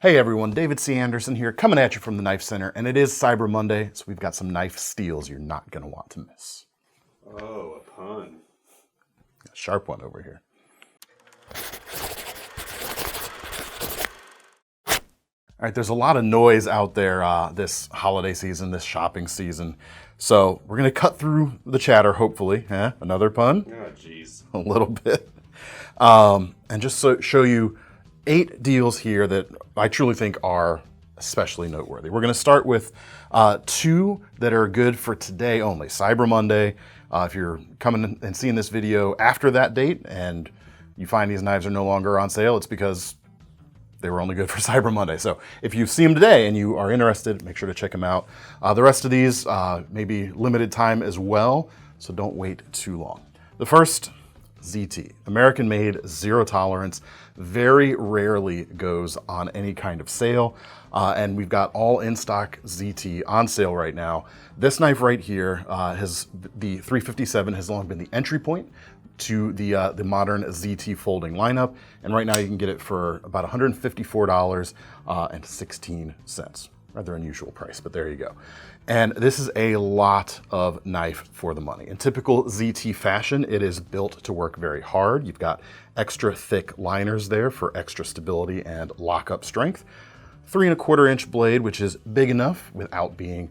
Hey everyone, David C. Anderson here, coming at you from the Knife Center, and it is Cyber Monday, so we've got some knife steals you're not going to want to miss. Oh, a pun. A sharp one over here. All right, there's a lot of noise out there this holiday season, this shopping season, so we're going to cut through the chatter, hopefully. Another pun? Oh, jeez. A little bit. And just show you 8 deals here that I truly think are especially noteworthy. We're going to start with 2 that are good for today only, Cyber Monday. If you're coming and seeing this video after that date and you find these knives are no longer on sale, it's because they were only good for Cyber Monday. So if you see them today and you are interested, make sure to check them out. The rest of these may be limited time as well, so don't wait too long. The first, ZT, American made, zero tolerance, very rarely goes on any kind of sale. And we've got all in stock ZT on sale right now. This knife right here the 357 has long been the entry point to the modern ZT folding lineup. And right now you can get it for about $154.16. Rather unusual price, but there you go. And this is a lot of knife for the money. In typical ZT fashion, it is built to work very hard. You've got extra thick liners there for extra stability and lockup strength. 3 1/4 inch blade, which is big enough without being,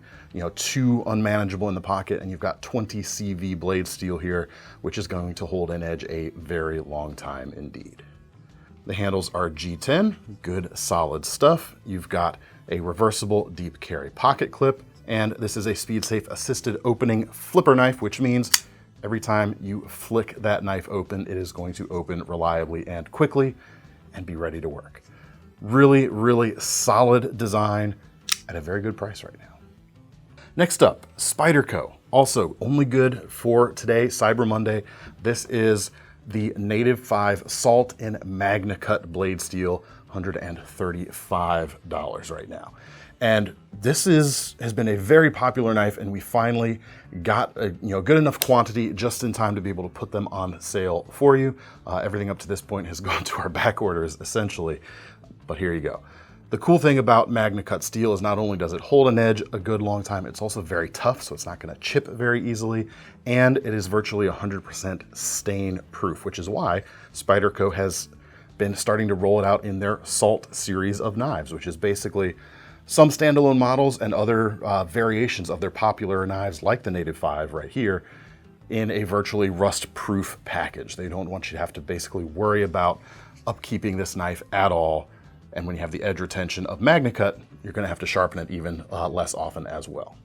too unmanageable in the pocket. And you've got 20 CV blade steel here, which is going to hold an edge a very long time indeed. The handles are G10, good solid stuff. You've got a reversible deep carry pocket clip, and this is a SpeedSafe assisted opening flipper knife, which means every time you flick that knife open, it is going to open reliably and quickly and be ready to work. Really, really solid design at a very good price right now. Next up, Spyderco, also only good for today, Cyber Monday. This is the Native 5 Salt in Magna Cut blade steel, $135 right now. And this has been a very popular knife, and we finally got a good enough quantity just in time to be able to put them on sale for you. Everything up to this point has gone to our back orders essentially, but here you go. The cool thing about Magna Cut steel is not only does it hold an edge a good long time, it's also very tough, so it's not going to chip very easily, and it is virtually 100% stain proof, which is why Spyderco has been starting to roll it out in their Salt series of knives, which is basically some standalone models and other variations of their popular knives like the Native 5 right here in a virtually rust-proof package. They don't want you to have to basically worry about upkeeping this knife at all. And when you have the edge retention of Magna Cut, you're going to have to sharpen it even less often as well.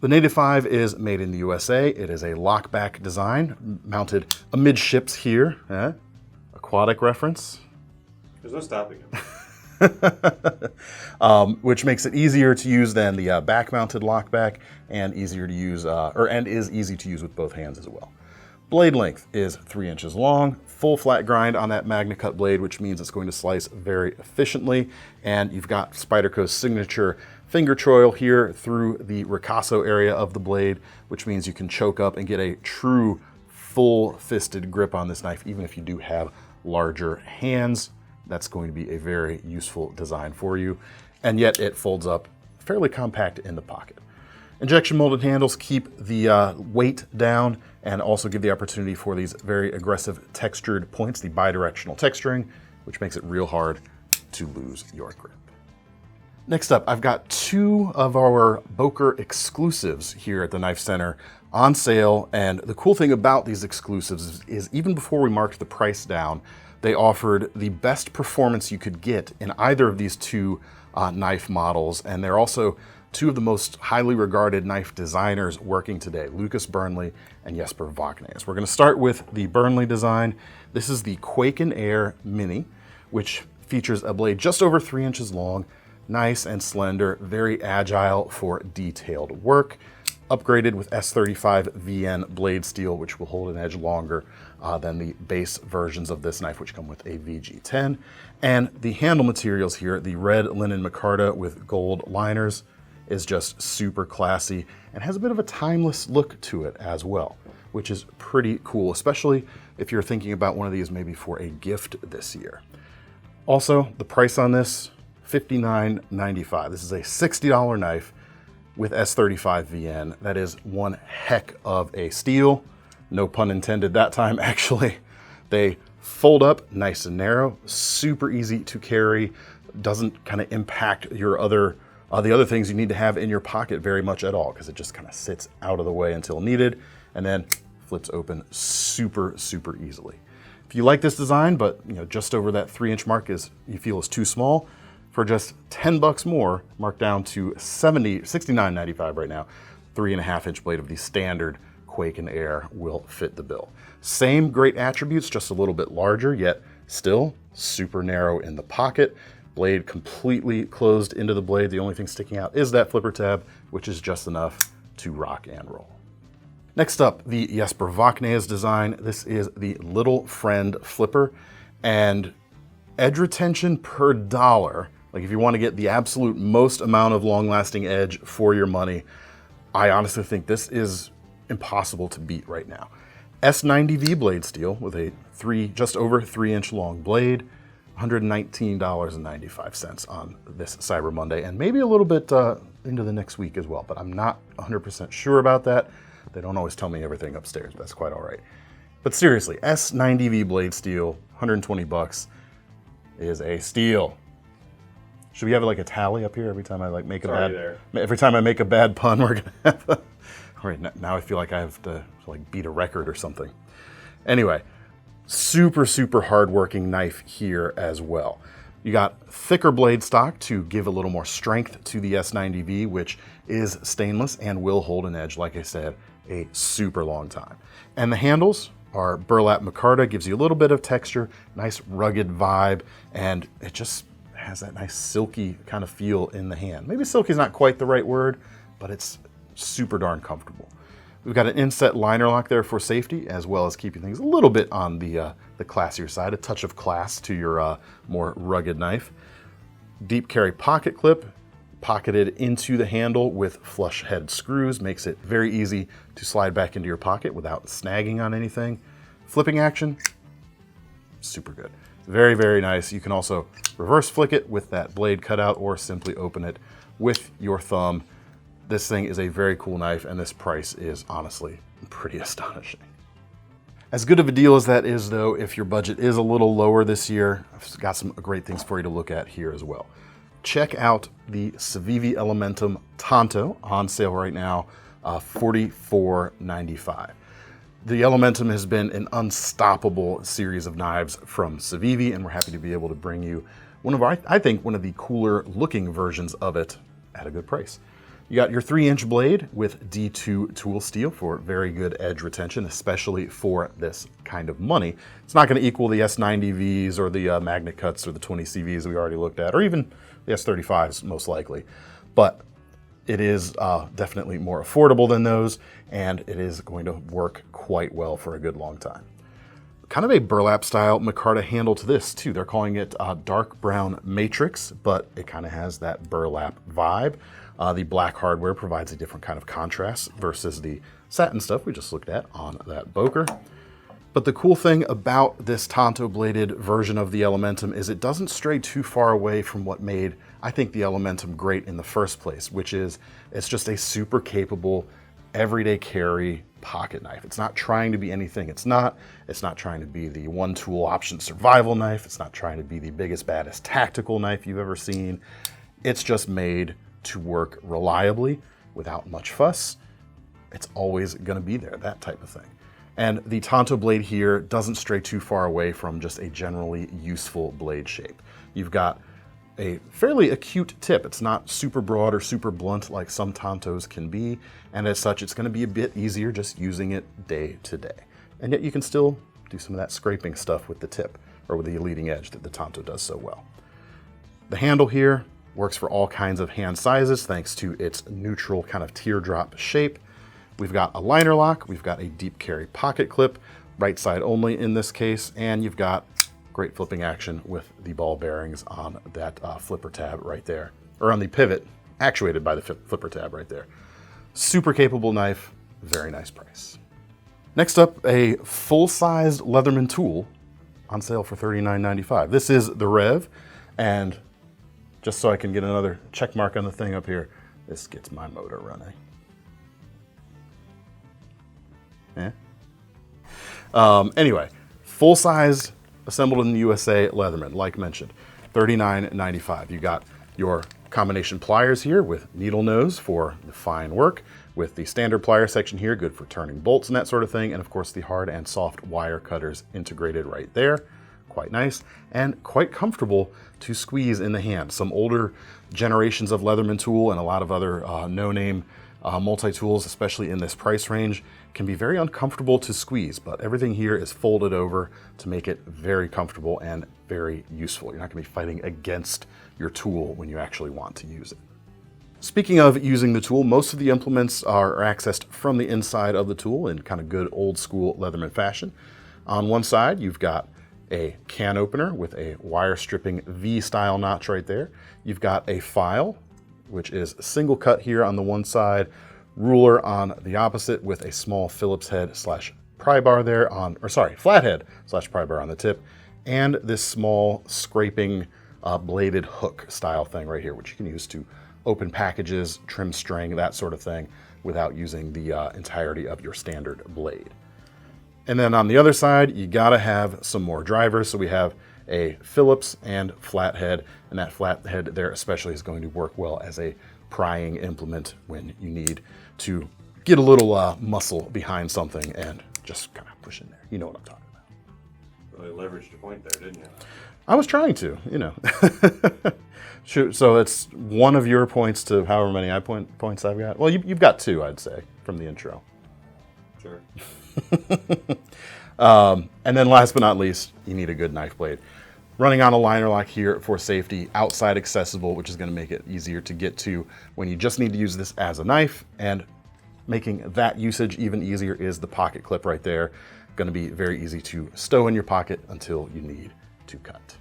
The Native 5 is made in the USA. It is a lockback design, mounted amidships here. Aquatic reference. There's no stopping him. Which makes it easier to use than the back-mounted lockback, and easier to use, and is easy to use with both hands as well. Blade length is 3 inches long, full flat grind on that Magna Cut blade, which means it's going to slice very efficiently. And you've got Spyderco's signature finger choil here through the ricasso area of the blade, which means you can choke up and get a true full-fisted grip on this knife, even if you do have larger hands. That's going to be a very useful design for you. And yet it folds up fairly compact in the pocket. Injection molded handles keep the weight down and also give the opportunity for these very aggressive textured points, the bidirectional texturing, which makes it real hard to lose your grip. Next up, I've got 2 of our Boker exclusives here at the Knife Center on sale. And the cool thing about these exclusives is even before we marked the price down, they offered the best performance you could get in either of these 2 knife models. And they're also 2 of the most highly regarded knife designers working today, Lucas Burnley and Jesper Wagnes. We're going to start with the Burnley design. This is the Kwaiken Air Mini, which features a blade just over 3 inches long, nice and slender, very agile for detailed work. Upgraded with S35 VN blade steel, which will hold an edge longer than the base versions of this knife, which come with a VG10. And the handle materials here, the red linen micarta with gold liners, is just super classy and has a bit of a timeless look to it as well, which is pretty cool, especially if you're thinking about one of these maybe for a gift this year. Also, the price on this, $59.95. This is a $60 knife with S35 VN. That is one heck of a steal. No pun intended that time, actually. They fold up nice and narrow, super easy to carry, doesn't kind of impact your the other things you need to have in your pocket very much at all, because it just kind of sits out of the way until needed, and then flips open super, super easily. If you like this design, but just over that 3-inch mark you feel is too small, for just 10 bucks more, marked down to $69.95 right now, 3.5-inch blade of the standard Kwaiken Air will fit the bill. Same great attributes, just a little bit larger, yet still super narrow in the pocket. Blade completely closed into the blade. The only thing sticking out is that flipper tab, which is just enough to rock and roll. Next up, the Jesper Vaknes design. This is the Little Friend Flipper, and edge retention per dollar, like if you want to get the absolute most amount of long-lasting edge for your money, I honestly think this is impossible to beat right now. S90V blade steel with a just over 3-inch long blade, $119.95 on this Cyber Monday, and maybe a little bit into the next week as well, but I'm not 100% sure about that. They don't always tell me everything upstairs, but that's quite all right. But seriously, S90V blade steel, 120 bucks is a steal. Should we have like a tally up here every time I make every time I make a bad pun? We're gonna have all right, now I feel like I have to beat a record or something. Anyway, super, super hard-working knife here as well. You got thicker blade stock to give a little more strength to the S90V, which is stainless and will hold an edge, like I said, a super long time. And the handles are burlap micarta, gives you a little bit of texture, nice rugged vibe, and it just has that nice silky kind of feel in the hand. Maybe silky is not quite the right word, but it's super darn comfortable. We've got an inset liner lock there for safety, as well as keeping things a little bit on the classier side, a touch of class to your more rugged knife. Deep carry pocket clip, pocketed into the handle with flush head screws, makes it very easy to slide back into your pocket without snagging on anything. Flipping action, super good. Very, very nice. You can also reverse flick it with that blade cutout or simply open it with your thumb. This thing is a very cool knife, and this price is honestly pretty astonishing. As good of a deal as that is, though, if your budget is a little lower this year, I've got some great things for you to look at here as well. Check out the CIVIVI Elementum Tanto on sale right now, $44.95. The Elementum has been an unstoppable series of knives from CIVIVI, and we're happy to be able to bring you I think one of the cooler looking versions of it at a good price. You got your 3-inch blade with D2 tool steel for very good edge retention, especially for this kind of money. It's not going to equal the S90Vs or the Magnet Cuts or the 20CVs we already looked at, or even the S35s most likely. But it is definitely more affordable than those, and it is going to work quite well for a good long time. Kind of a burlap style micarta handle to this too. They're calling it dark brown matrix, but it kind of has that burlap vibe. The black hardware provides a different kind of contrast versus the satin stuff we just looked at on that Boker. But the cool thing about this Tanto bladed version of the Elementum is it doesn't stray too far away from what made, I think, the Elementum great in the first place, which is it's just a super capable everyday carry pocket knife. It's not trying to be anything it's not. It's not trying to be the one tool option survival knife. It's not trying to be the biggest, baddest tactical knife you've ever seen. It's just made to work reliably without much fuss. It's always going to be there, that type of thing. And the Tanto blade here doesn't stray too far away from just a generally useful blade shape. You've got a fairly acute tip. It's not super broad or super blunt like some Tantos can be, and as such, it's going to be a bit easier just using it day to day. And yet you can still do some of that scraping stuff with the tip, or with the leading edge that the Tanto does so well. The handle here works for all kinds of hand sizes thanks to its neutral kind of teardrop shape. We've got a liner lock, we've got a deep carry pocket clip, right side only in this case, and you've got great flipping action with the ball bearings on that flipper tab right there, or on the pivot actuated by the flipper tab right there. Super capable knife, very nice price. Next up, a full-sized Leatherman tool on sale for $39.95. This is the Rev, and just so I can get another check mark on the thing up here, this gets my motor running. Anyway, full-size, assembled in the USA, Leatherman, like mentioned, $39.95. You got your combination pliers here with needle nose for the fine work, with the standard plier section here, good for turning bolts and that sort of thing, and of course the hard and soft wire cutters integrated right there. Quite nice and quite comfortable to squeeze in the hand. Some older generations of Leatherman tool and a lot of other no-name multi-tools, especially in this price range, can be very uncomfortable to squeeze, but everything here is folded over to make it very comfortable and very useful. You're not going to be fighting against your tool when you actually want to use it. Speaking of using the tool, most of the implements are accessed from the inside of the tool in kind of good old school Leatherman fashion. On one side, you've got a can opener with a wire stripping V-style notch right there. You've got a file, which is single cut here on the one side, ruler on the opposite with a small Phillips head slash pry bar there on, or sorry, flathead slash pry bar on the tip, and this small scraping bladed hook style thing right here, which you can use to open packages, trim string, that sort of thing, without using the entirety of your standard blade. And then on the other side, you gotta have some more drivers. So we have a Phillips and flathead, and that flathead there especially is going to work well as a prying implement when you need to get a little muscle behind something and just kind of push in there. You know what I'm talking about. Really leveraged a point there, didn't you? I was trying to, you know. So it's one of your points to however many points I've got. Well, you've got 2, I'd say, from the intro. Sure. And then last but not least, you need a good knife blade. Running on a liner lock here for safety, outside accessible, which is going to make it easier to get to when you just need to use this as a knife, and making that usage even easier is the pocket clip right there. Going to be very easy to stow in your pocket until you need to cut.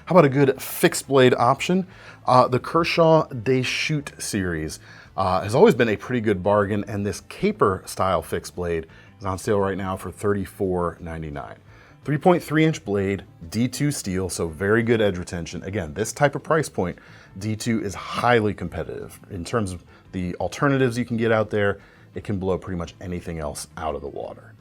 How about a good fixed blade option? The Kershaw Deschutes series has always been a pretty good bargain, and this caper style fixed blade is on sale right now for $34.99. 3.3-inch blade, D2 steel, so very good edge retention. Again, this type of price point, D2 is highly competitive. In terms of the alternatives you can get out there, it can blow pretty much anything else out of the water.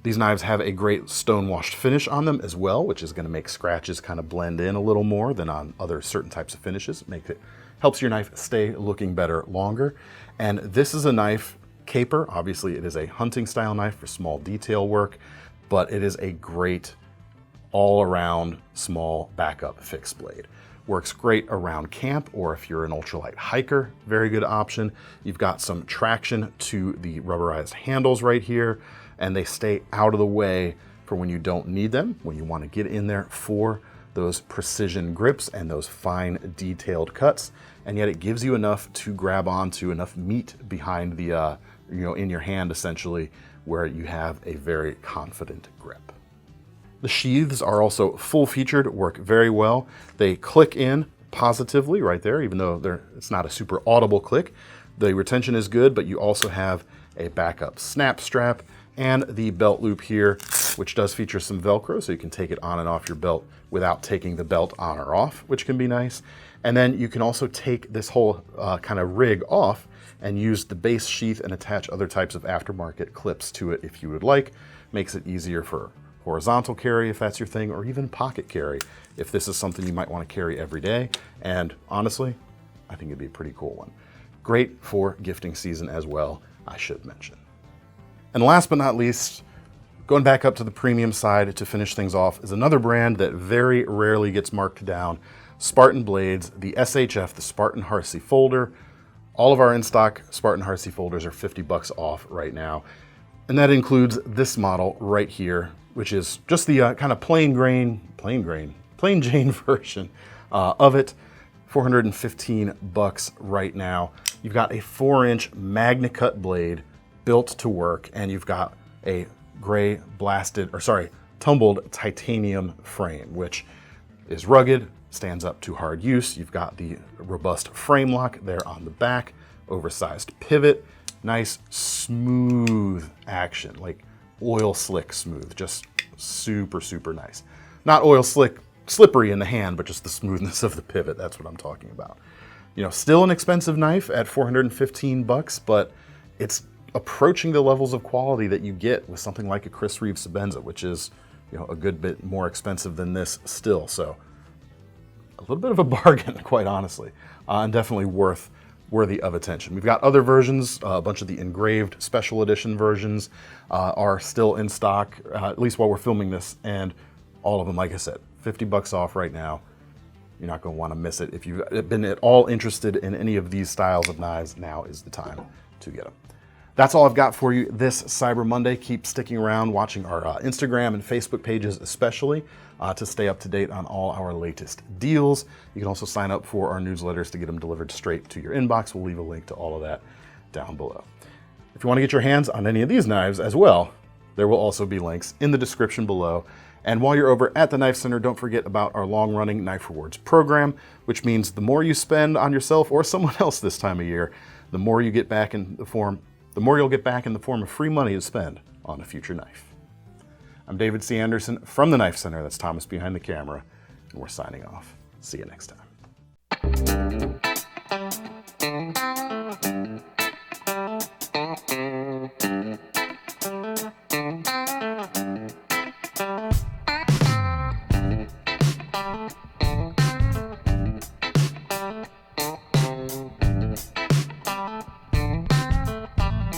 These knives have a great stone-washed finish on them as well, which is going to make scratches kind of blend in a little more than on other certain types of finishes. Helps your knife stay looking better longer. And this is a knife, caper, obviously it is a hunting style knife for small detail work, but it is a great all-around small backup fixed blade. Works great around camp, or if you're an ultralight hiker, very good option. You've got some traction to the rubberized handles right here, and they stay out of the way for when you don't need them, when you want to get in there for those precision grips and those fine detailed cuts, and yet it gives you enough to grab onto, enough meat behind the, in your hand essentially, where you have a very confident grip. The sheaths are also full-featured, work very well. They click in positively right there, even though it's not a super audible click. The retention is good, but you also have a backup snap strap and the belt loop here, which does feature some Velcro, so you can take it on and off your belt without taking the belt on or off, which can be nice. And then you can also take this whole kind of rig off and use the base sheath and attach other types of aftermarket clips to it if you would like. Makes it easier for horizontal carry if that's your thing, or even pocket carry if this is something you might want to carry every day. And honestly, I think it'd be a pretty cool one. Great for gifting season as well, I should mention. And last but not least, going back up to the premium side to finish things off, is another brand that very rarely gets marked down. Spartan blades, the SHF, the Spartan Harsey folder. All of our in-stock Spartan Harsey folders are $50 off right now. And that includes this model right here, which is just the kind of plain Jane version of it. $415 right now. You've got a 4-inch MagnaCut blade built to work, and you've got a gray tumbled titanium frame, which is rugged, stands up to hard use. You've got the robust frame lock there on the back, oversized pivot, nice smooth action, like oil slick smooth, just super, super nice. Not oil slick slippery in the hand, but just the smoothness of the pivot. That's what I'm talking about. You know, still an expensive knife at $415, but it's approaching the levels of quality that you get with something like a Chris Reeve Sebenza, which is, you know, a good bit more expensive than this still. So a little bit of a bargain, quite honestly, and definitely worthy of attention. We've got other versions. A bunch of the engraved special edition versions are still in stock, at least while we're filming this, and all of them, like I said, $50 off right now. You're not going to want to miss it. If you've been at all interested in any of these styles of knives, now is the time to get them. That's all I've got for you this Cyber Monday. Keep sticking around, watching our Instagram and Facebook pages especially, to stay up to date on all our latest deals. You can also sign up for our newsletters to get them delivered straight to your inbox. We'll leave a link to all of that down below. If you want to get your hands on any of these knives as well, there will also be links in the description below. And while you're over at the Knife Center, don't forget about our long-running Knife Rewards program, which means the more you spend on yourself or someone else this time of year, the more you get back in the form of free money to spend on a future knife. I'm David C. Anderson from the Knife Center. That's Thomas behind the camera, and we're signing off. See you next time.